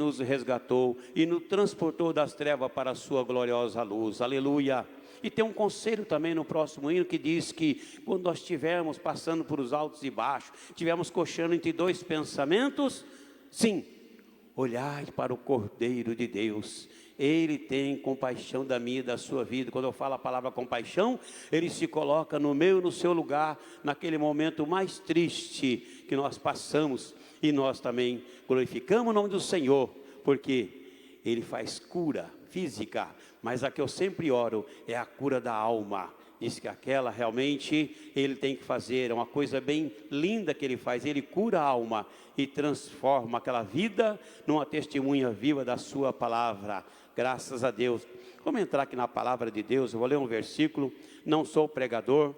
nos resgatou e nos transportou das trevas para a sua gloriosa luz. Aleluia! E tem um conselho também no próximo hino que diz que quando nós estivermos passando por os altos e baixos, estivermos coxando entre dois pensamentos, sim, olhai para o Cordeiro de Deus. Ele tem compaixão da minha e da sua vida. Quando eu falo a palavra compaixão, Ele se coloca no meu e no seu lugar, naquele momento mais triste que nós passamos. E nós também glorificamos o nome do Senhor, porque Ele faz cura física, mas a que eu sempre oro é a cura da alma. Diz que aquela realmente Ele tem que fazer, é uma coisa bem linda que Ele faz. Ele cura a alma e transforma aquela vida numa testemunha viva da sua palavra. Graças a Deus. Vamos entrar aqui na palavra de Deus. Eu vou ler um versículo. Não sou pregador,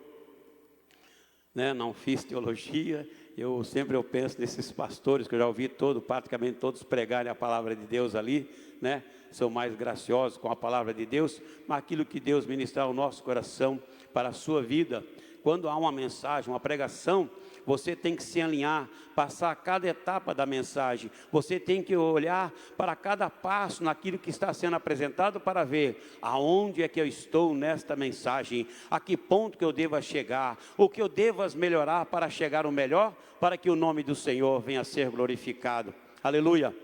né? Não fiz teologia. Eu penso nesses pastores que eu já ouvi praticamente todos pregarem a palavra de Deus ali, né? São mais graciosos com a palavra de Deus, mas aquilo que Deus ministrar ao nosso coração para a sua vida. Quando há uma mensagem, uma pregação, você tem que se alinhar, passar cada etapa da mensagem. Você tem que olhar para cada passo naquilo que está sendo apresentado para ver aonde é que eu estou nesta mensagem, a que ponto que eu devo chegar, o que eu devo melhorar para chegar ao melhor, para que o nome do Senhor venha a ser glorificado. Aleluia!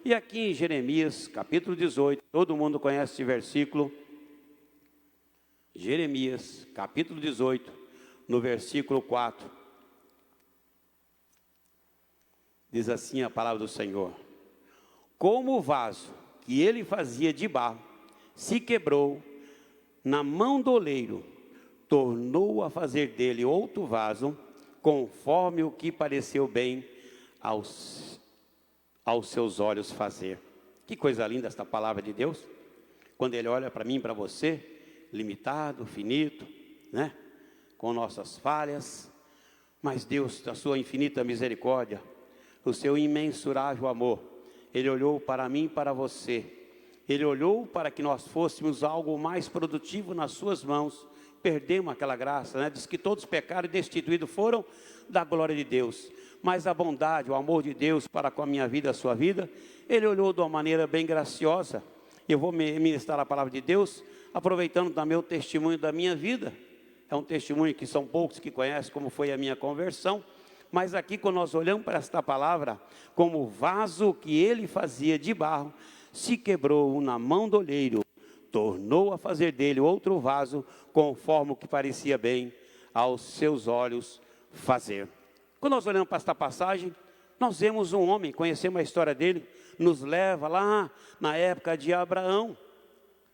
E aqui em Jeremias, capítulo 18, todo mundo conhece esse versículo. Jeremias, capítulo 18, no versículo 4. Diz assim a palavra do Senhor: como o vaso que ele fazia de barro se quebrou na mão do oleiro, tornou a fazer dele outro vaso, conforme o que pareceu bem aos seus olhos fazer. Que coisa linda esta palavra de Deus, quando Ele olha para mim, para você, limitado, finito, né? Com nossas falhas, mas Deus, da sua infinita misericórdia, o seu imensurável amor, Ele olhou para mim e para você. Ele olhou para que nós fôssemos algo mais produtivo nas suas mãos. Perdemos aquela graça, né? Diz que todos pecaram e destituídos foram da glória de Deus. Mas a bondade, o amor de Deus para com a minha vida, a sua vida, Ele olhou de uma maneira bem graciosa. Eu vou ministrar a palavra de Deus, aproveitando também o testemunho da minha vida. É um testemunho que são poucos que conhecem como foi a minha conversão. Mas aqui, quando nós olhamos para esta palavra, como o vaso que ele fazia de barro, se quebrou na mão do oleiro, tornou a fazer dele outro vaso, conforme o que parecia bem aos seus olhos fazer. Quando nós olhamos para esta passagem, nós vemos um homem, conhecemos a história dele, nos leva lá na época de Abraão.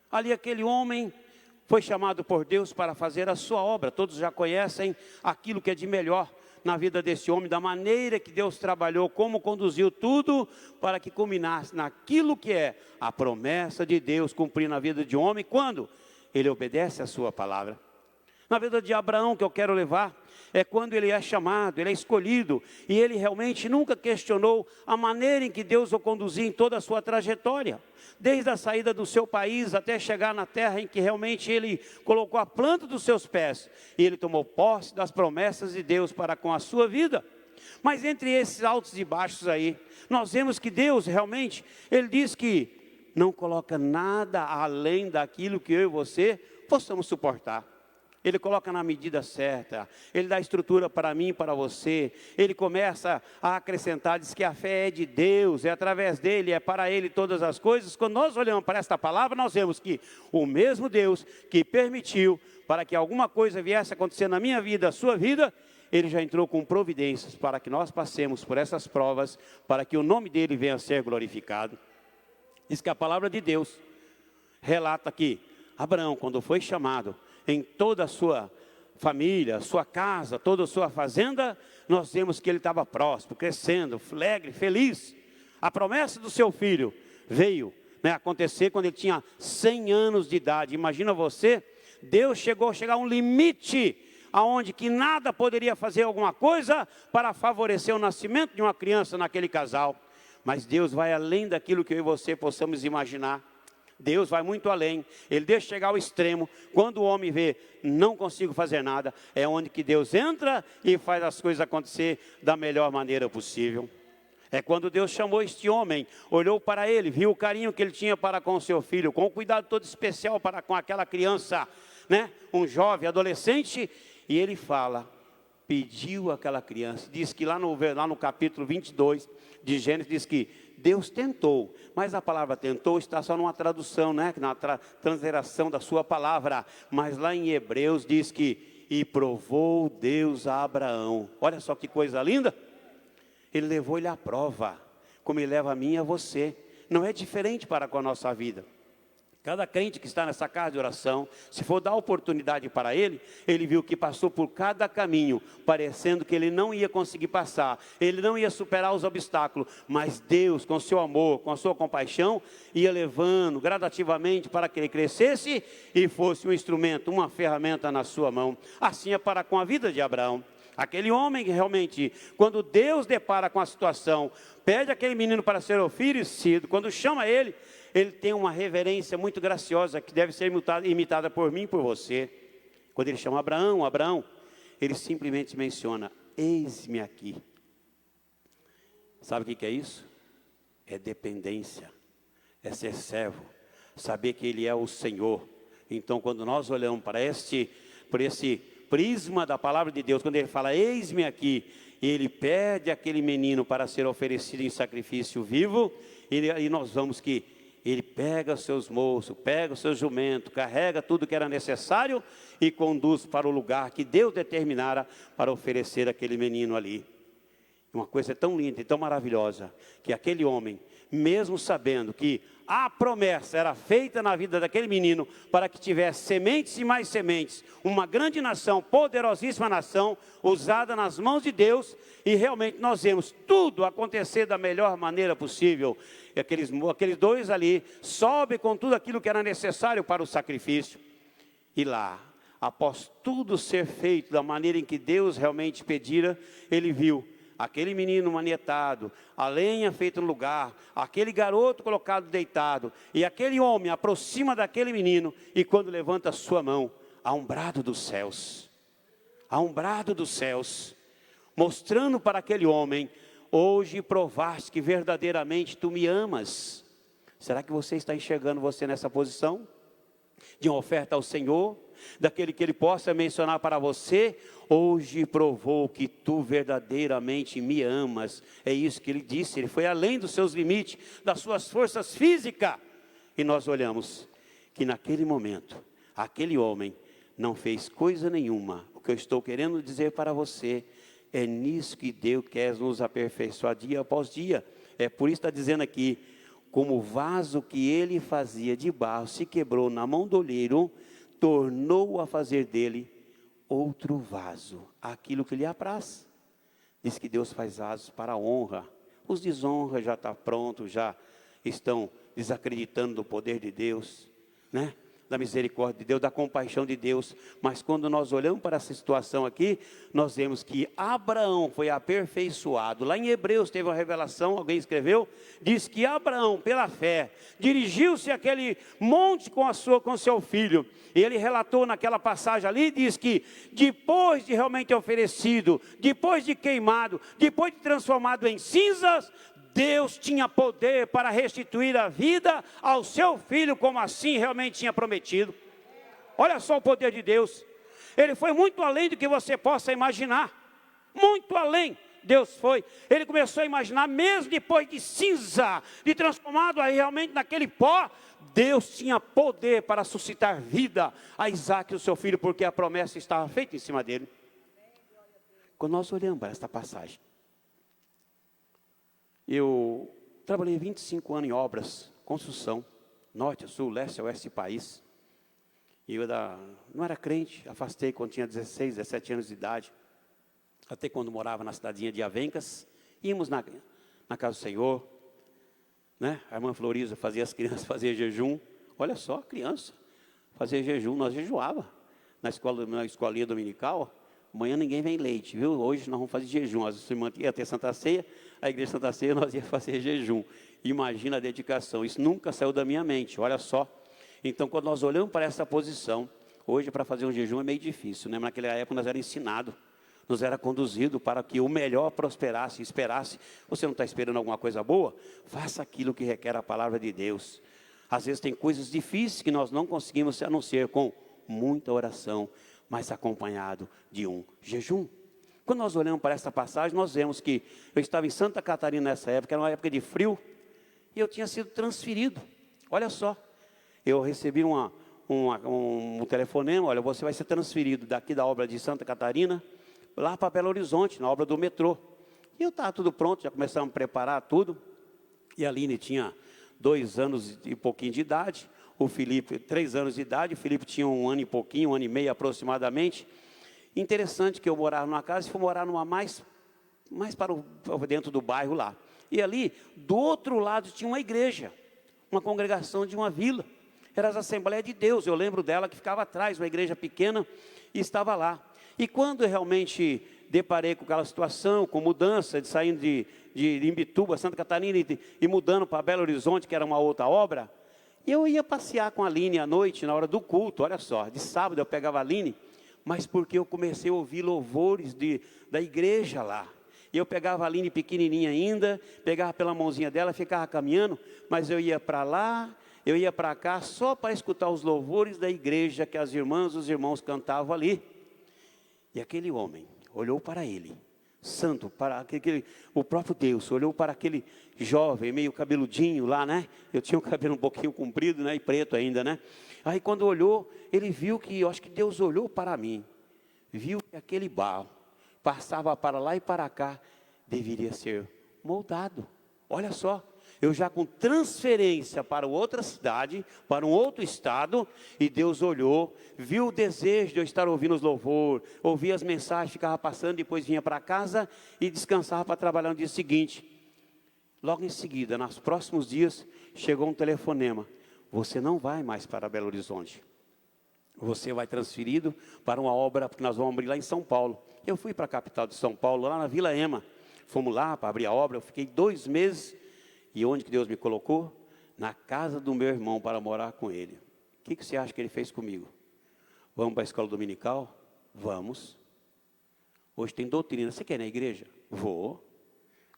Ali aquele homem foi chamado por Deus para fazer a sua obra. Todos já conhecem aquilo que é de melhor na vida desse homem, da maneira que Deus trabalhou, como conduziu tudo para que culminasse naquilo que é a promessa de Deus cumprir na vida de um homem, quando ele obedece a sua palavra. Na vida de Abraão, que eu quero levar, é quando ele é chamado, ele é escolhido, e ele realmente nunca questionou a maneira em que Deus o conduzia em toda a sua trajetória, desde a saída do seu país até chegar na terra em que realmente ele colocou a planta dos seus pés, e ele tomou posse das promessas de Deus para com a sua vida. Mas entre esses altos e baixos aí, nós vemos que Deus realmente, Ele diz que não coloca nada além daquilo que eu e você possamos suportar. Ele coloca na medida certa, Ele dá estrutura para mim e para você. Ele começa a acrescentar, diz que a fé é de Deus, é através dEle, é para Ele todas as coisas. Quando nós olhamos para esta palavra, nós vemos que o mesmo Deus que permitiu para que alguma coisa viesse a acontecer na minha vida, a sua vida, Ele já entrou com providências para que nós passemos por essas provas, para que o nome dEle venha a ser glorificado. Diz que a palavra de Deus relata que Abraão, quando foi chamado, em toda a sua família, sua casa, toda a sua fazenda, nós vemos que ele estava próspero, crescendo, alegre, feliz. A promessa do seu filho veio, né, acontecer quando ele tinha 100 anos de idade. Imagina você, Deus chegou a chegar a um limite, aonde que nada poderia fazer alguma coisa para favorecer o nascimento de uma criança naquele casal. Mas Deus vai além daquilo que eu e você possamos imaginar. Deus vai muito além, Ele deixa chegar ao extremo. Quando o homem vê, não consigo fazer nada, é onde que Deus entra e faz as coisas acontecer da melhor maneira possível. É quando Deus chamou este homem, olhou para ele, viu o carinho que ele tinha para com o seu filho, com o cuidado todo especial para com aquela criança, né? Um jovem, adolescente, e ele fala, pediu aquela criança. Diz que lá no capítulo 22 de Gênesis, diz que Deus tentou, mas a palavra tentou está só numa tradução, né? Na transliteração da sua palavra, mas lá em Hebreus diz que, e provou Deus a Abraão. Olha só que coisa linda. Ele levou ele à prova, como ele leva a mim e a você. Não é diferente para com a nossa vida. Cada crente que está nessa casa de oração, se for dar oportunidade para ele, ele viu que passou por cada caminho, parecendo que ele não ia conseguir passar, ele não ia superar os obstáculos, mas Deus, com seu amor, com a sua compaixão, ia levando gradativamente para que ele crescesse e fosse um instrumento, uma ferramenta na sua mão. Assim é para com a vida de Abraão. Aquele homem que realmente, quando Deus depara com a situação, pede aquele menino para ser oferecido, quando chama ele, ele tem uma reverência muito graciosa, que deve ser imitada por mim e por você. Quando ele chama Abraão, Abraão, ele simplesmente menciona, eis-me aqui. Sabe o que é isso? É dependência, é ser servo, saber que ele é o Senhor. Então quando nós olhamos para esse prisma da palavra de Deus, quando ele fala, eis-me aqui, ele pede aquele menino para ser oferecido em sacrifício vivo, e nós vamos que ele pega os seus moços, pega o seu jumento, carrega tudo que era necessário e conduz para o lugar que Deus determinara para oferecer aquele menino ali. Uma coisa tão linda e tão maravilhosa, que aquele homem, mesmo sabendo que a promessa era feita na vida daquele menino, para que tivesse sementes e mais sementes, uma grande nação, poderosíssima nação, usada nas mãos de Deus, e realmente nós vemos tudo acontecer da melhor maneira possível. E aqueles dois ali, sobem com tudo aquilo que era necessário para o sacrifício, e lá, após tudo ser feito da maneira em que Deus realmente pedira, ele viu aquele menino manietado, a lenha feita no lugar, aquele garoto colocado deitado, e aquele homem aproxima daquele menino, e quando levanta a sua mão, há um brado dos céus, mostrando para aquele homem, hoje provaste que verdadeiramente tu me amas. Será que você está enxergando você nessa posição? De uma oferta ao Senhor, daquele que ele possa mencionar para você, hoje provou que tu verdadeiramente me amas. É isso que ele disse, ele foi além dos seus limites, das suas forças físicas. E nós olhamos que naquele momento, aquele homem não fez coisa nenhuma. O que eu estou querendo dizer para você, é nisso que Deus quer nos aperfeiçoar dia após dia. É por isso que está dizendo aqui, como o vaso que ele fazia de barro se quebrou na mão do oleiro, tornou a fazer dele outro vaso, aquilo que lhe apraz. Diz que Deus faz vasos para a honra. Os desonra já está pronto, já estão desacreditando do poder de Deus, né? Da misericórdia de Deus, da compaixão de Deus. Mas quando nós olhamos para essa situação aqui, nós vemos que Abraão foi aperfeiçoado. Lá em Hebreus teve uma revelação, alguém escreveu, diz que Abraão, pela fé, dirigiu-se àquele monte com seu filho. E ele relatou naquela passagem ali, diz que depois de realmente oferecido, depois de queimado, depois de transformado em cinzas, Deus tinha poder para restituir a vida ao seu filho, como assim realmente tinha prometido. Olha só o poder de Deus. Ele foi muito além do que você possa imaginar. Muito além, Deus foi. Ele começou a imaginar, mesmo depois de cinza, de transformado realmente naquele pó, Deus tinha poder para suscitar vida a Isaac, o seu filho, porque a promessa estava feita em cima dele. Quando nós olhamos para esta passagem, eu trabalhei 25 anos em obras, construção, norte, sul, leste, oeste do país. E eu não era crente, afastei quando tinha 16, 17 anos de idade. Até quando morava na cidadinha de Avencas, íamos na casa do Senhor, né? A irmã Floriza fazia as crianças fazer jejum. Olha só, criança, fazia jejum, nós jejuava. Na escolinha dominical, amanhã ninguém vem leite, viu? Hoje nós vamos fazer jejum. As irmãs iam ter Santa Ceia, a igreja Santa Ceia nós íamos fazer jejum. Imagina a dedicação, isso nunca saiu da minha mente, olha só. Então quando nós olhamos para essa posição, hoje para fazer um jejum é meio difícil, né? Mas naquela época nós era ensinado. nos era conduzido para que o melhor prosperasse, esperasse. Você não está esperando alguma coisa boa? Faça aquilo que requer a palavra de Deus. Às vezes tem coisas difíceis que nós não conseguimos a não ser com muita oração, mas acompanhado de um jejum. Quando nós olhamos para essa passagem, nós vemos que eu estava em Santa Catarina nessa época, era uma época de frio, e eu tinha sido transferido. Olha só, eu recebi um telefonema: olha, você vai ser transferido daqui da obra de Santa Catarina, lá para Belo Horizonte, na obra do metrô. E eu estava tudo pronto, já começamos a preparar tudo, e a Aline tinha 2 anos e pouquinho de idade, o Felipe 3 anos de idade, o Felipe tinha 1 ano e pouquinho, 1 ano e meio aproximadamente. Interessante que eu morava numa casa e fui morar numa mais para dentro do bairro lá. E ali, do outro lado, tinha uma igreja, uma congregação de uma vila. Era as Assembleias de Deus, eu lembro dela que ficava atrás, uma igreja pequena, e estava lá. E quando eu realmente deparei com aquela situação, com mudança, de saindo de Imbituba, Santa Catarina, e mudando para Belo Horizonte, que era uma outra obra, eu ia passear com a Aline à noite, na hora do culto, olha só, de sábado eu pegava a Aline, mas porque eu comecei a ouvir louvores da igreja lá. E eu pegava a Aline pequenininha ainda, pegava pela mãozinha dela, ficava caminhando, mas eu ia para lá, eu ia para cá, só para escutar os louvores da igreja que as irmãs, os irmãos cantavam ali. E aquele homem olhou para ele, santo, para o próprio Deus, olhou para aquele jovem, meio cabeludinho lá, né? Eu tinha o cabelo um pouquinho comprido, né? E preto ainda, né? Aí quando olhou, ele viu que, eu acho que Deus olhou para mim, viu que aquele barro passava para lá e para cá, deveria ser moldado. Olha só, eu já com transferência para outra cidade, para um outro estado, e Deus olhou, viu o desejo de eu estar ouvindo os louvores, ouvia as mensagens, ficava passando, depois vinha para casa e descansava para trabalhar no dia seguinte. Logo em seguida, nos próximos dias, chegou um telefonema: você não vai mais para Belo Horizonte, você vai transferido para uma obra que nós vamos abrir lá em São Paulo. Eu fui para a capital de São Paulo, lá na Vila Ema, fomos lá para abrir a obra, eu fiquei 2 meses, e onde que Deus me colocou? Na casa do meu irmão, para morar com ele. O que você acha que ele fez comigo? Vamos para a escola dominical? Vamos. Hoje tem doutrina, você quer ir na igreja? Vou.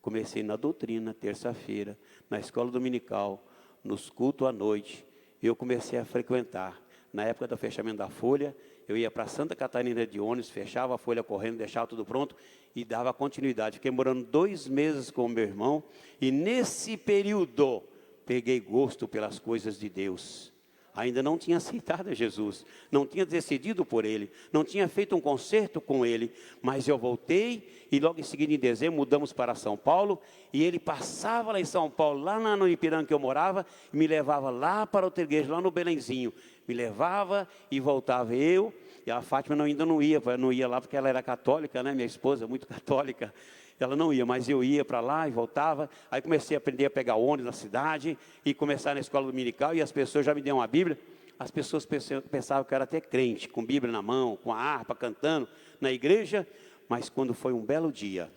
Comecei na doutrina, terça-feira, na escola dominical, nos cultos à noite, eu comecei a frequentar. Na época do fechamento da folha, eu ia para Santa Catarina de ônibus, fechava a folha correndo, deixava tudo pronto e dava continuidade. Fiquei morando 2 meses com o meu irmão, e nesse período peguei gosto pelas coisas de Deus. Ainda não tinha aceitado a Jesus, não tinha decidido por Ele, não tinha feito um concerto com Ele, mas eu voltei, e logo em seguida, em dezembro, mudamos para São Paulo, e ele passava lá em São Paulo, lá no Ipiranga que eu morava, e me levava lá para outra igreja, lá no Belenzinho, me levava e voltava eu, e a Fátima ainda não ia lá porque ela era católica, né, minha esposa, muito católica. Ela não ia, mas eu ia para lá e voltava. Aí comecei a aprender a pegar ônibus na cidade e começar na escola dominical, e as pessoas já me deram uma Bíblia. As pessoas pensavam que eu era até crente, com Bíblia na mão, com a harpa, cantando na igreja. Mas quando foi um belo dia,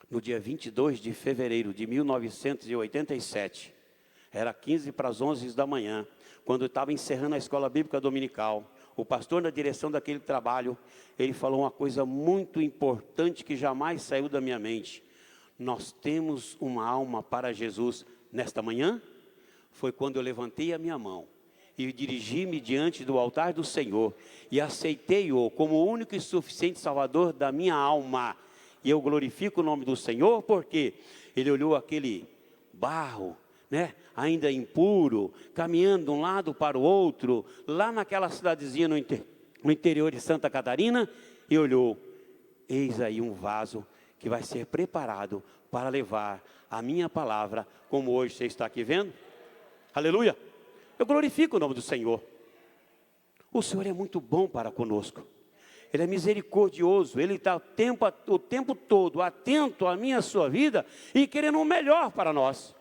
no dia 22 de fevereiro de 1987, era 15 para as 11 da manhã, quando eu estava encerrando a escola bíblica dominical, o pastor, na direção daquele trabalho, ele falou uma coisa muito importante que jamais saiu da minha mente: nós temos uma alma para Jesus nesta manhã. Foi quando eu levantei a minha mão e dirigi-me diante do altar do Senhor e aceitei-o como o único e suficiente Salvador da minha alma. E eu glorifico o nome do Senhor, porque ele olhou aquele barro, né, ainda impuro, caminhando de um lado para o outro, lá naquela cidadezinha no interior de Santa Catarina, e olhou: eis aí um vaso que vai ser preparado para levar a minha palavra, como hoje você está aqui vendo. Aleluia! Eu glorifico o nome do Senhor. O Senhor é muito bom para conosco, Ele é misericordioso, Ele está o tempo todo atento à minha, à sua vida, e querendo o melhor para nós.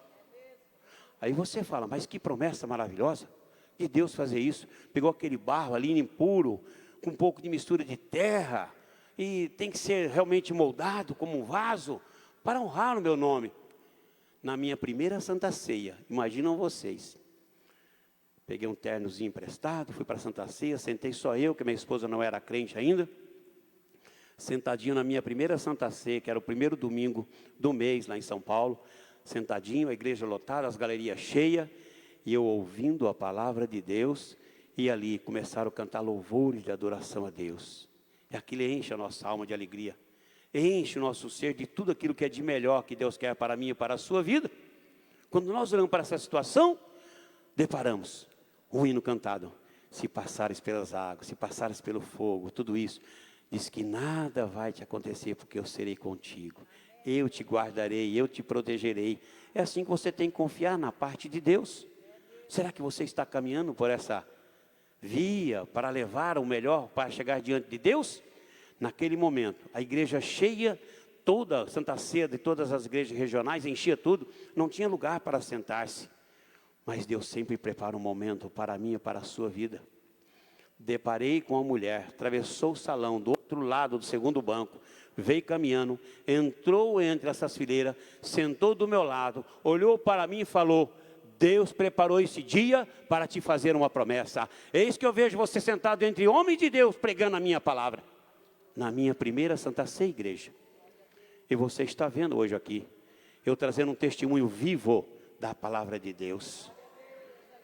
Aí você fala: mas que promessa maravilhosa de Deus fazer isso. Pegou aquele barro ali impuro, com um pouco de mistura de terra, e tem que ser realmente moldado como um vaso, para honrar o meu nome. Na minha primeira Santa Ceia, imaginam vocês, peguei um ternozinho emprestado, fui para a Santa Ceia, sentei só eu, que minha esposa não era crente ainda. sentadinho na minha primeira Santa Ceia, que era o primeiro domingo do mês lá em São Paulo, sentadinho, a igreja lotada, as galerias cheias, e eu ouvindo a palavra de Deus, e ali começaram a cantar louvores de adoração a Deus. E aquilo enche a nossa alma de alegria, enche o nosso ser de tudo aquilo que é de melhor que Deus quer para mim e para a sua vida. Quando nós olhamos para essa situação, deparamos um hino cantado: se passares pelas águas, se passares pelo fogo, tudo isso, diz que nada vai te acontecer, porque eu serei contigo, eu te guardarei, eu te protegerei. É assim que você tem que confiar na parte de Deus. Será que você está caminhando por essa via para levar o melhor, para chegar diante de Deus? Naquele momento, a igreja cheia, toda Santa Ceia de todas as igrejas regionais, enchia tudo, não tinha lugar para sentar-se. Mas Deus sempre prepara um momento para mim e para a sua vida. Deparei com uma mulher, atravessou o salão do outro lado do segundo banco, veio caminhando, entrou entre essas fileiras, sentou do meu lado, olhou para mim e falou: Deus preparou esse dia para te fazer uma promessa. Eis que eu vejo você sentado entre homens de Deus, pregando a minha palavra, na minha primeira Santa Ceia igreja. E você está vendo hoje aqui, eu trazendo um testemunho vivo da palavra de Deus.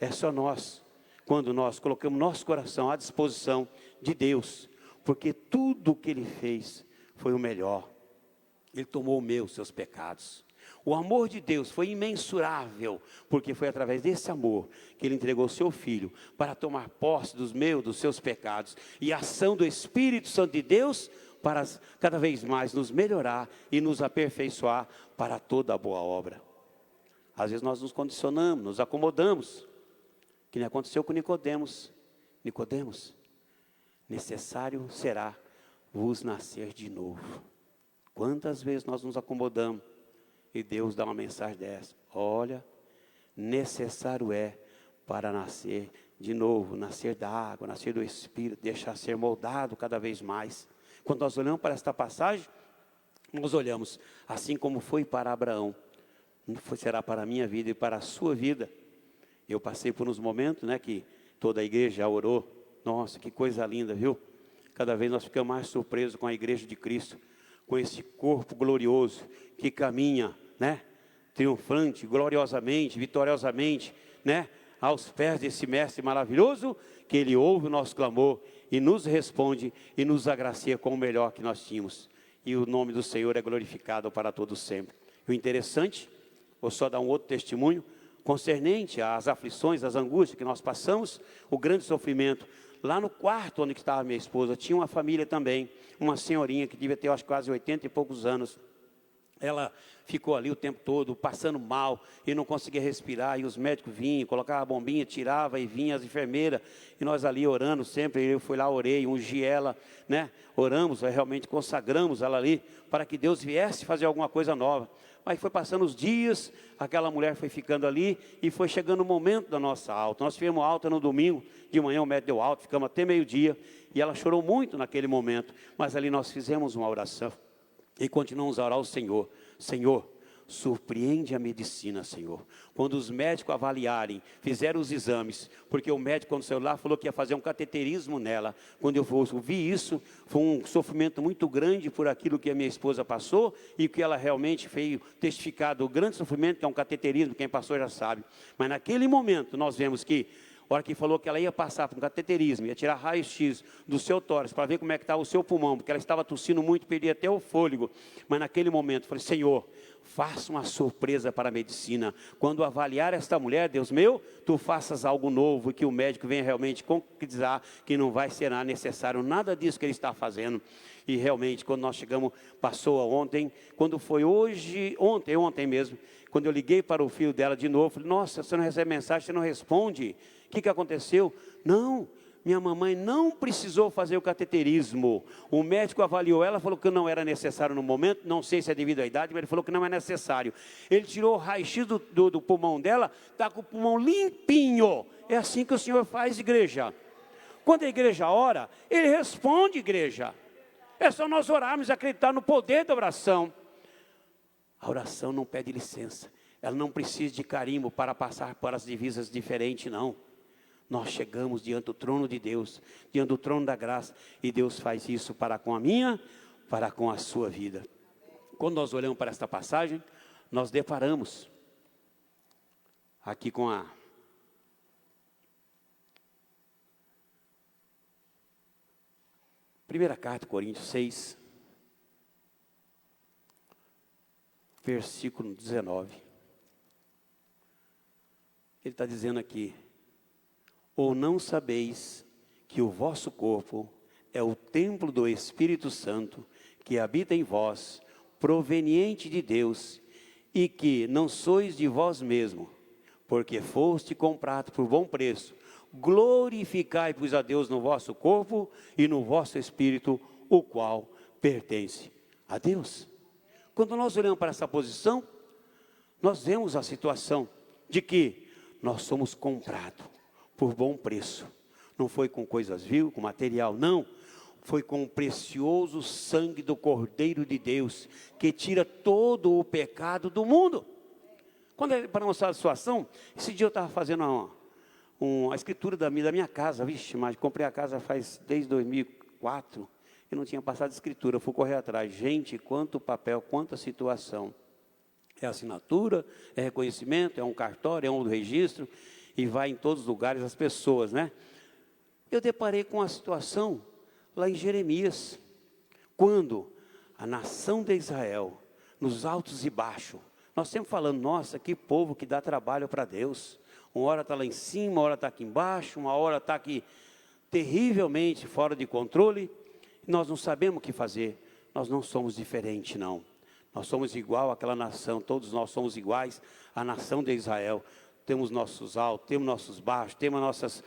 É só nós, quando nós colocamos nosso coração à disposição de Deus, porque tudo o que Ele fez foi o melhor. Ele tomou os seus pecados. O amor de Deus foi imensurável, porque foi através desse amor que Ele entregou o seu Filho para tomar posse dos seus pecados, e a ação do Espírito Santo de Deus para cada vez mais nos melhorar e nos aperfeiçoar para toda a boa obra. Às vezes nós nos condicionamos, nos acomodamos, que nem aconteceu com Nicodemos. Nicodemos, necessário será vos nascer de novo. Quantas vezes nós nos acomodamos e Deus dá uma mensagem dessa: olha, necessário é para nascer de novo, nascer da água, nascer do Espírito, deixar ser moldado cada vez mais. Quando nós olhamos para esta passagem, nós olhamos, assim como foi para Abraão, será para a minha vida e para a sua vida. Eu passei por uns momentos, que toda a igreja já orou. Nossa, que coisa linda, viu? Cada vez nós ficamos mais surpresos com a igreja de Cristo, com esse corpo glorioso que caminha, triunfante, gloriosamente, vitoriosamente, aos pés desse mestre maravilhoso, que ele ouve o nosso clamor e nos responde e nos agracia com o melhor que nós tínhamos. E o nome do Senhor é glorificado para todos sempre. O interessante, vou só dar um outro testemunho, concernente às aflições, às angústias que nós passamos, o grande sofrimento. Lá no quarto onde estava minha esposa, tinha uma família também, uma senhorinha que devia ter, acho, quase 80 e poucos anos. Ela ficou ali o tempo todo, passando mal, e não conseguia respirar, e os médicos vinham, colocavam a bombinha, tirava, e vinham as enfermeiras, e nós ali orando sempre, eu fui lá, orei, ungi ela, oramos, realmente consagramos ela ali, para que Deus viesse fazer alguma coisa nova. Mas foi passando os dias, aquela mulher foi ficando ali, e foi chegando o momento da nossa alta. Nós tivemos alta no domingo, de manhã o médico deu alta, ficamos até meio-dia, e ela chorou muito naquele momento, mas ali nós fizemos uma oração, e continuamos a orar ao Senhor: Senhor, surpreende a medicina, Senhor. Quando os médicos avaliarem, fizeram os exames, porque o médico, quando saiu lá, falou que ia fazer um cateterismo nela. Quando eu ouvi isso, foi um sofrimento muito grande por aquilo que a minha esposa passou, e que ela realmente veio testificar do grande sofrimento, que é um cateterismo, quem passou já sabe. Mas naquele momento, nós vemos que, a hora que falou que ela ia passar por um cateterismo, ia tirar raio-x do seu tórax, para ver como é que estava o seu pulmão, porque ela estava tossindo muito, perdia até o fôlego. Mas naquele momento, eu falei: Senhor, faça uma surpresa para a medicina. Quando avaliar esta mulher, Deus meu, tu faças algo novo, e que o médico venha realmente concretizar que não vai ser necessário nada disso que ele está fazendo. E realmente, quando nós chegamos, passou ontem, quando foi ontem mesmo, quando eu liguei para o filho dela de novo, falei: nossa, você não recebe mensagem, você não responde, o que aconteceu? Não, minha mamãe não precisou fazer o cateterismo, o médico avaliou ela, falou que não era necessário no momento, não sei se é devido à idade, mas ele falou que não é necessário. Ele tirou o raio-x do pulmão dela, está com o pulmão limpinho. É assim que o Senhor faz, igreja. Quando a igreja ora, Ele responde, igreja. É só nós orarmos e acreditar no poder da oração. A oração não pede licença, ela não precisa de carimbo para passar por as divisas diferentes, não. Nós chegamos diante do trono de Deus, diante do trono da graça, e Deus faz isso para com a minha, para com a sua vida. Quando nós olhamos para esta passagem, nós deparamos aqui com a primeira carta, Coríntios 6, versículo 19. Ele está dizendo aqui: ou não sabeis que o vosso corpo é o templo do Espírito Santo, que habita em vós, proveniente de Deus, e que não sois de vós mesmo, porque foste comprado por bom preço. Glorificai, pois, a Deus no vosso corpo e no vosso espírito, o qual pertence a Deus. Quando nós olhamos para essa posição, nós vemos a situação de que nós somos comprados por bom preço. Não foi com coisas vil, com material, não. Foi com o precioso sangue do Cordeiro de Deus, que tira todo o pecado do mundo. Quando é para mostrar a situação, esse dia eu estava fazendo a escritura da minha casa. Vixe, mas comprei a casa desde 2004, e não tinha passado escritura. Eu fui correr atrás. Gente, quanto papel, quanta situação. É assinatura, é reconhecimento, é um cartório, é um registro, e vai em todos os lugares as pessoas, né? Eu deparei com a situação lá em Jeremias, quando a nação de Israel, nos altos e baixos, nós sempre falando, nossa, que povo que dá trabalho para Deus. Uma hora está lá em cima, uma hora está aqui embaixo, uma hora está aqui terrivelmente fora de controle. Nós não sabemos o que fazer. Nós não somos diferentes, não. Nós somos igual àquela nação, todos nós somos iguais à nação de Israel. Temos nossos altos, temos nossos baixos, temos nossas,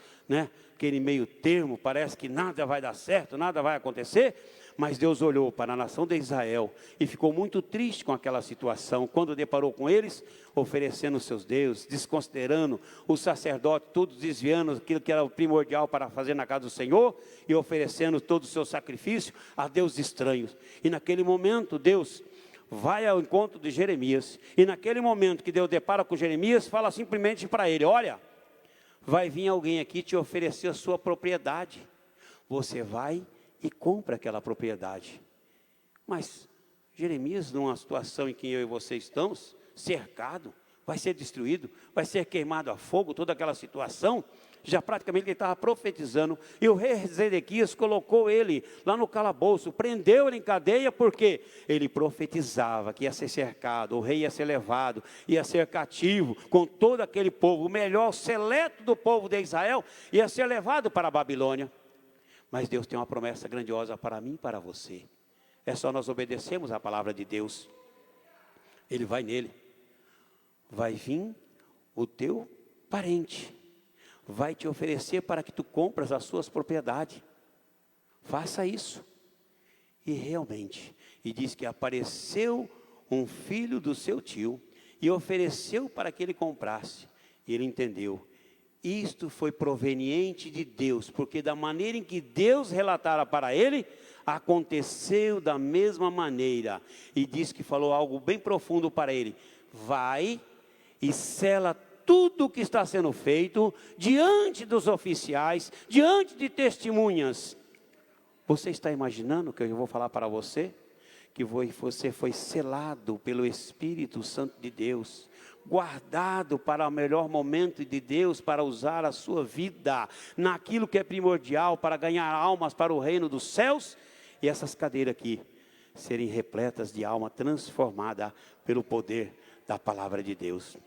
aquele meio termo, parece que nada vai dar certo, nada vai acontecer, mas Deus olhou para a nação de Israel e ficou muito triste com aquela situação, quando deparou com eles, oferecendo seus deuses, desconsiderando o sacerdote, todos desviando aquilo que era o primordial para fazer na casa do Senhor, e oferecendo todo o seu sacrifício a deuses estranhos. E naquele momento, Deus vai ao encontro de Jeremias, e naquele momento que Deus depara com Jeremias, fala simplesmente para ele: olha, vai vir alguém aqui te oferecer a sua propriedade, você vai e compra aquela propriedade. Mas Jeremias, numa situação em que eu e você estamos, cercado, vai ser destruído, vai ser queimado a fogo, toda aquela situação, já praticamente ele estava profetizando, e o rei Zedequias colocou ele lá no calabouço, prendeu ele em cadeia, porque ele profetizava que ia ser cercado, o rei ia ser levado, ia ser cativo, com todo aquele povo, o melhor, o seleto do povo de Israel, ia ser levado para a Babilônia. Mas Deus tem uma promessa grandiosa para mim e para você, é só nós obedecermos a palavra de Deus. Ele vai nele, vai vir o teu parente, vai te oferecer para que tu compras as suas propriedades. Faça isso. E realmente, e diz que apareceu um filho do seu tio, e ofereceu para que ele comprasse, e ele entendeu, isto foi proveniente de Deus, porque da maneira em que Deus relatara para ele, aconteceu da mesma maneira, e diz que falou algo bem profundo para ele: vai e sela tudo o que está sendo feito diante dos oficiais, diante de testemunhas. Você está imaginando o que eu vou falar para você? Que você foi selado pelo Espírito Santo de Deus, guardado para o melhor momento de Deus, para usar a sua vida naquilo que é primordial, para ganhar almas para o reino dos céus, e essas cadeiras aqui serem repletas de alma transformada pelo poder da palavra de Deus.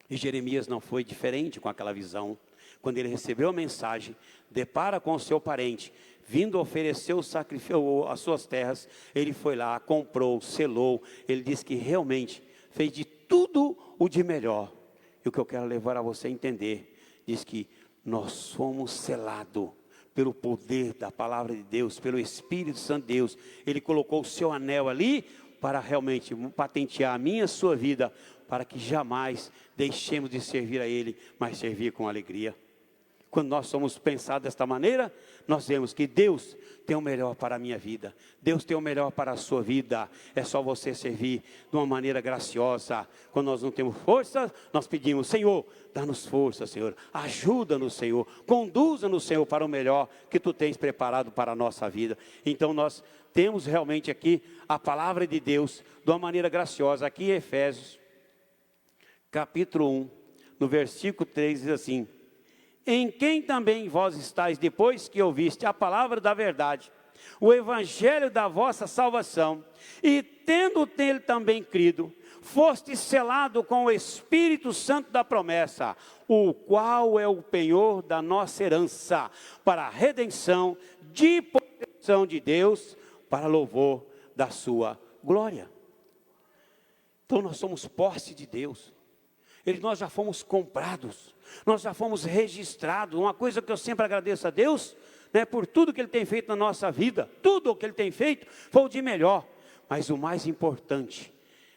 E Jeremias não foi diferente com aquela visão. Quando ele recebeu a mensagem, depara com o seu parente, vindo oferecer o sacrifício, as suas terras, ele foi lá, comprou, selou. Ele disse que realmente fez de tudo o de melhor. E o que eu quero levar a você a entender, diz que nós somos selados pelo poder da palavra de Deus, pelo Espírito Santo de Deus. Ele colocou o seu anel ali, para realmente patentear a minha e a sua vida, para que jamais deixemos de servir a Ele, mas servir com alegria. Quando nós somos pensados desta maneira, nós vemos que Deus tem o melhor para a minha vida. Deus tem o melhor para a sua vida. É só você servir de uma maneira graciosa. Quando nós não temos força, nós pedimos: Senhor, dá-nos força, Senhor. Ajuda-nos, Senhor. Conduza-nos, Senhor, para o melhor que Tu tens preparado para a nossa vida. Então nós temos realmente aqui a palavra de Deus de uma maneira graciosa. Aqui em Efésios, capítulo 1, no versículo 3, diz assim: em quem também vós estáis, depois que ouviste a palavra da verdade, o evangelho da vossa salvação, e tendo nele também crido, foste selado com o Espírito Santo da promessa, o qual é o penhor da nossa herança, para a redenção de possessão de Deus, para louvor da sua glória. Então nós somos posse de Deus. Nós já fomos comprados, nós já fomos registrados. Uma coisa que eu sempre agradeço a Deus, né, por tudo que Ele tem feito na nossa vida. Tudo o que Ele tem feito foi o de melhor. Mas o mais importante,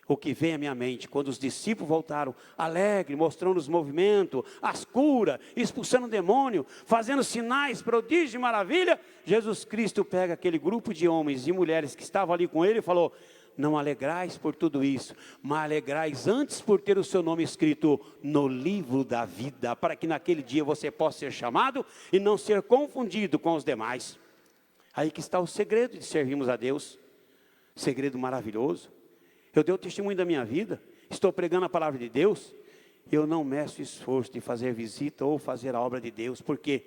o que vem à minha mente, quando os discípulos voltaram alegres, mostrando os movimentos, as curas, expulsando o demônio, fazendo sinais, prodígios e maravilha, Jesus Cristo pega aquele grupo de homens e mulheres que estavam ali com Ele e falou: não alegrais por tudo isso, mas alegrais antes por ter o seu nome escrito no livro da vida, para que naquele dia você possa ser chamado e não ser confundido com os demais. Aí que está o segredo de servirmos a Deus. Segredo maravilhoso. Eu dei o testemunho da minha vida, estou pregando a palavra de Deus, eu não meço esforço de fazer visita ou fazer a obra de Deus, porque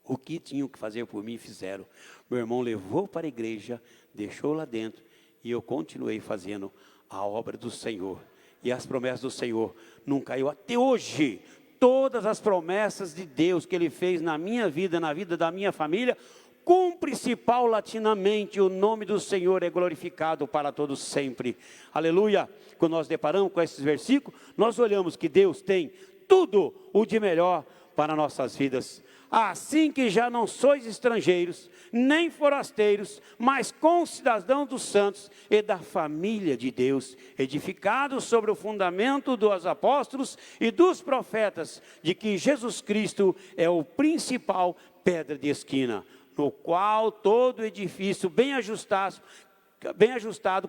o que tinham que fazer por mim fizeram. Meu irmão levou para a igreja, deixou lá dentro, e eu continuei fazendo a obra do Senhor. E as promessas do Senhor não caiu até hoje. Todas as promessas de Deus que Ele fez na minha vida, na vida da minha família, cumpre-se paulatinamente. O nome do Senhor é glorificado para todos sempre. Aleluia. Quando nós deparamos com esses versículos, nós olhamos que Deus tem tudo o de melhor para nossas vidas. Assim que já não sois estrangeiros, nem forasteiros, mas concidadãos dos santos e da família de Deus, edificados sobre o fundamento dos apóstolos e dos profetas, de que Jesus Cristo é o principal pedra de esquina, no qual todo edifício bem ajustado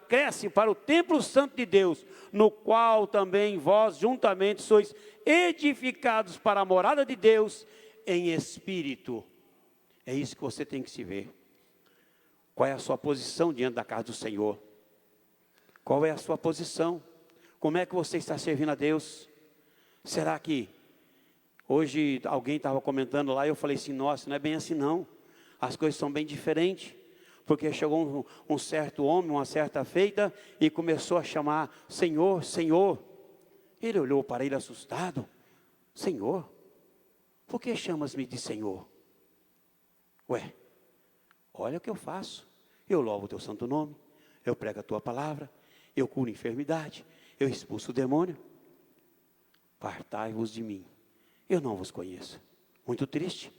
cresce para o templo santo de Deus, no qual também vós juntamente sois edificados para a morada de Deus em espírito. É isso que você tem que se ver. Qual é a sua posição diante da casa do Senhor? Qual é a sua posição? Como é que você está servindo a Deus? Será que hoje alguém estava comentando lá e eu falei assim: nossa, não é bem assim não. As coisas são bem diferentes. Porque chegou um certo homem, uma certa feita, e começou a chamar: Senhor, Senhor. Ele olhou para ele assustado: Senhor, por que chamas-me de Senhor? Ué, olha o que eu faço. Eu louvo o teu santo nome, eu prego a tua palavra, eu curo enfermidade, eu expulso o demônio. Apartai-vos de mim, eu não vos conheço. Muito triste,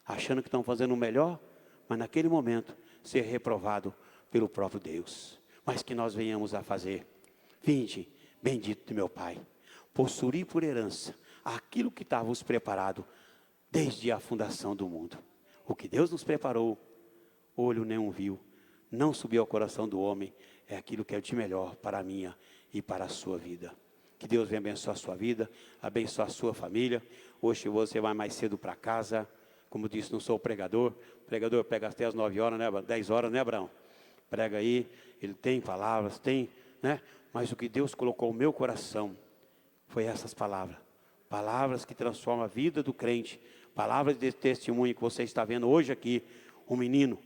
achando que estão fazendo o melhor, mas naquele momento ser reprovado pelo próprio Deus. Mas que nós venhamos a fazer: vinde, bendito de meu Pai, possuir por herança aquilo que estava-vos preparado desde a fundação do mundo. O que Deus nos preparou, olho nenhum viu, não subiu ao coração do homem, é aquilo que é de melhor para a minha e para a sua vida. Que Deus venha abençoar a sua vida, abençoar a sua família. Hoje você vai mais cedo para casa. Como disse, não sou pregador. O pregador prega até as 9 horas, né, 10 horas, né, Abraão? Prega aí, ele tem palavras, tem, né? Mas o que Deus colocou no meu coração foi essas palavras. Palavras que transformam a vida do crente. Palavras de testemunho que você está vendo hoje aqui. Um menino,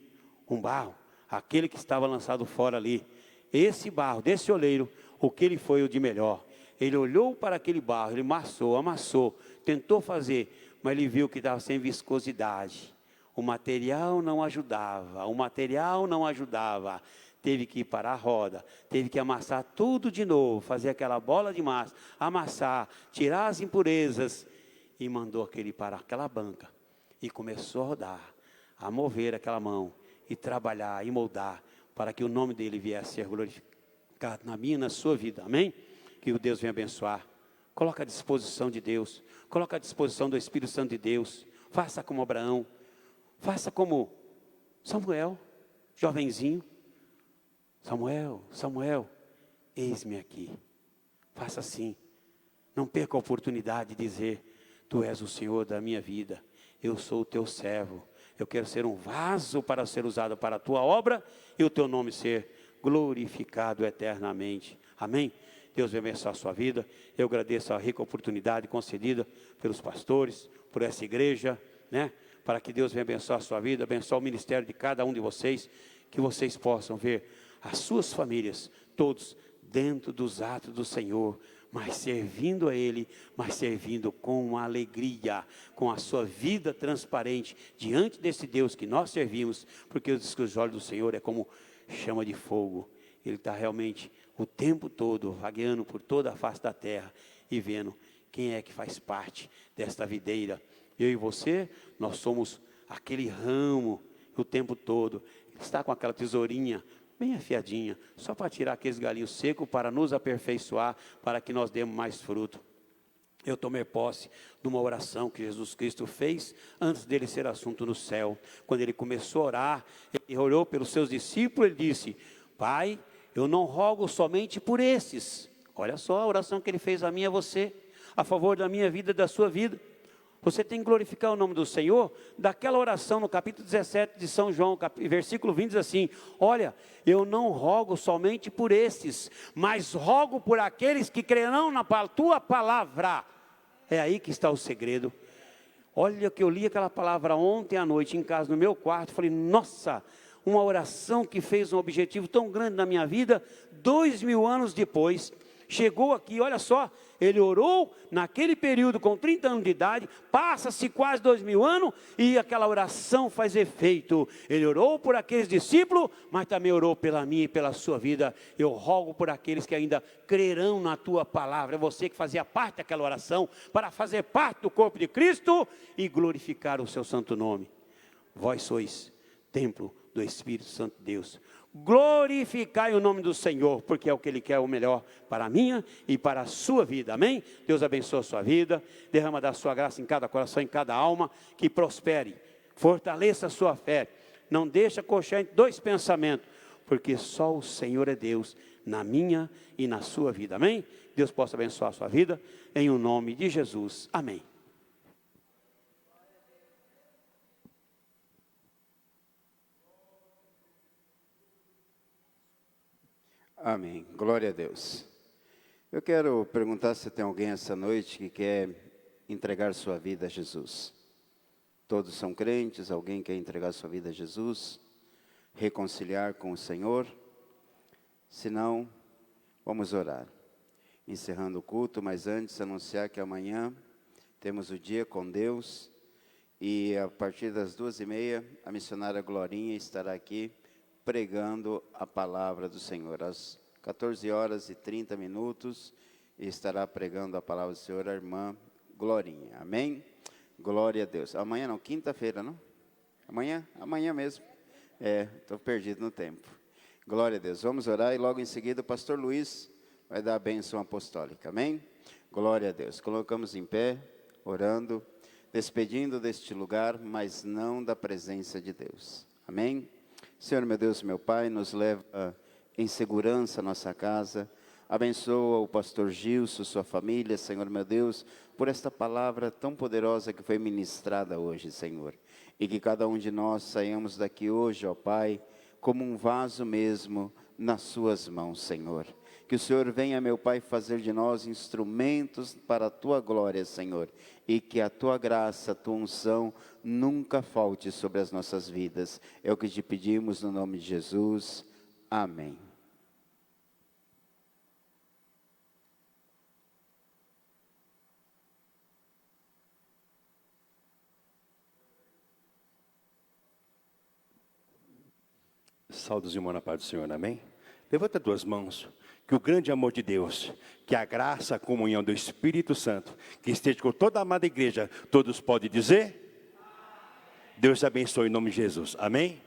um barro, aquele que estava lançado fora ali. Esse barro, desse oleiro, o que ele foi o de melhor. Ele olhou para aquele barro, ele amassou, tentou fazer, mas ele viu que estava sem viscosidade. O material não ajudava. Teve que ir para a roda, teve que amassar tudo de novo, fazer aquela bola de massa, amassar, tirar as impurezas, e mandou aquele para aquela banca, e começou a rodar, a mover aquela mão, e trabalhar, e moldar, para que o nome dele viesse a ser glorificado na minha e na sua vida, amém? Que o Deus venha abençoar. Coloca à disposição de Deus, coloca à disposição do Espírito Santo de Deus. Faça como Abraão. Faça como Samuel, jovenzinho. Samuel, Samuel, eis-me aqui. Faça assim. Não perca a oportunidade de dizer: Tu és o Senhor da minha vida. Eu sou o teu servo. Eu quero ser um vaso para ser usado para a tua obra e o teu nome ser glorificado eternamente. Amém? Deus vai abençoar a sua vida. Eu agradeço a rica oportunidade concedida pelos pastores, por essa igreja, né? Para que Deus venha abençoar a sua vida, abençoar o ministério de cada um de vocês, que vocês possam ver as suas famílias, todos dentro dos atos do Senhor, mas servindo a Ele, mas servindo com alegria, com a sua vida transparente, diante desse Deus que nós servimos, porque os olhos do Senhor é como chama de fogo. Ele está realmente o tempo todo vagueando por toda a face da terra e vendo quem é que faz parte desta videira. Eu e você, nós somos aquele ramo o tempo todo. Ele está com aquela tesourinha bem afiadinha, só para tirar aqueles galinhos secos, para nos aperfeiçoar, para que nós demos mais fruto. Eu tomei posse de uma oração que Jesus Cristo fez antes dele ser assunto no céu. Quando ele começou a orar, ele orou pelos seus discípulos, ele disse: Pai, eu não rogo somente por esses. Olha só a oração que ele fez a mim e a você, a favor da minha vida e da sua vida. Você tem que glorificar o nome do Senhor. Daquela oração no capítulo 17 de São João, versículo 20 diz assim: olha, eu não rogo somente por esses, mas rogo por aqueles que crerão na tua palavra. É aí que está o segredo. Olha que eu li aquela palavra ontem à noite em casa, no meu quarto, falei: nossa, uma oração que fez um objetivo tão grande na minha vida, 2000 anos depois, chegou aqui, olha só, ele orou naquele período com 30 anos de idade, passa-se quase 2000 anos e aquela oração faz efeito. Ele orou por aqueles discípulos, mas também orou pela minha e pela sua vida. Eu rogo por aqueles que ainda crerão na tua palavra. É você que fazia parte daquela oração, para fazer parte do corpo de Cristo e glorificar o seu santo nome. Vós sois templo do Espírito Santo de Deus. Glorificai o nome do Senhor, porque é o que Ele quer o melhor para a minha e para a sua vida, amém? Deus abençoe a sua vida, derrama da sua graça em cada coração, em cada alma, que prospere, fortaleça a sua fé, não deixa coxar entre dois pensamentos, porque só o Senhor é Deus na minha e na sua vida, amém? Deus possa abençoar a sua vida, em o nome de Jesus, amém. Amém, glória a Deus. Eu quero perguntar se tem alguém essa noite que quer entregar sua vida a Jesus. Todos são crentes, alguém quer entregar sua vida a Jesus, reconciliar com o Senhor? Se não, vamos orar. Encerrando o culto, mas antes anunciar que amanhã temos o dia com Deus, e a partir das 2h30, a missionária Glorinha estará aqui pregando a palavra do Senhor. Às 14h30, estará pregando a palavra do Senhor a irmã Glorinha. Amém? Glória a Deus. Amanhã não, quinta-feira, não? Amanhã? Amanhã mesmo. Estou perdido no tempo. Glória a Deus. Vamos orar e logo em seguida o pastor Luiz vai dar a bênção apostólica. Amém? Glória a Deus. Colocamos em pé, orando, despedindo deste lugar, mas não da presença de Deus. Amém? Senhor, meu Deus, meu Pai, nos leva em segurança a nossa casa. Abençoa o pastor Gilson, sua família, Senhor, meu Deus, por esta palavra tão poderosa que foi ministrada hoje, Senhor. E que cada um de nós saiamos daqui hoje, ó Pai, como um vaso mesmo nas suas mãos, Senhor. Que o Senhor venha, meu Pai, fazer de nós instrumentos para a Tua glória, Senhor. E que a Tua graça, a Tua unção nunca falte sobre as nossas vidas. É o que te pedimos no nome de Jesus. Amém. Saúdos, irmão, na paz do Senhor, amém? Levanta as tuas mãos, que o grande amor de Deus, que a graça, a comunhão do Espírito Santo, que esteja com toda a amada igreja, todos podem dizer? Deus te abençoe em nome de Jesus, amém?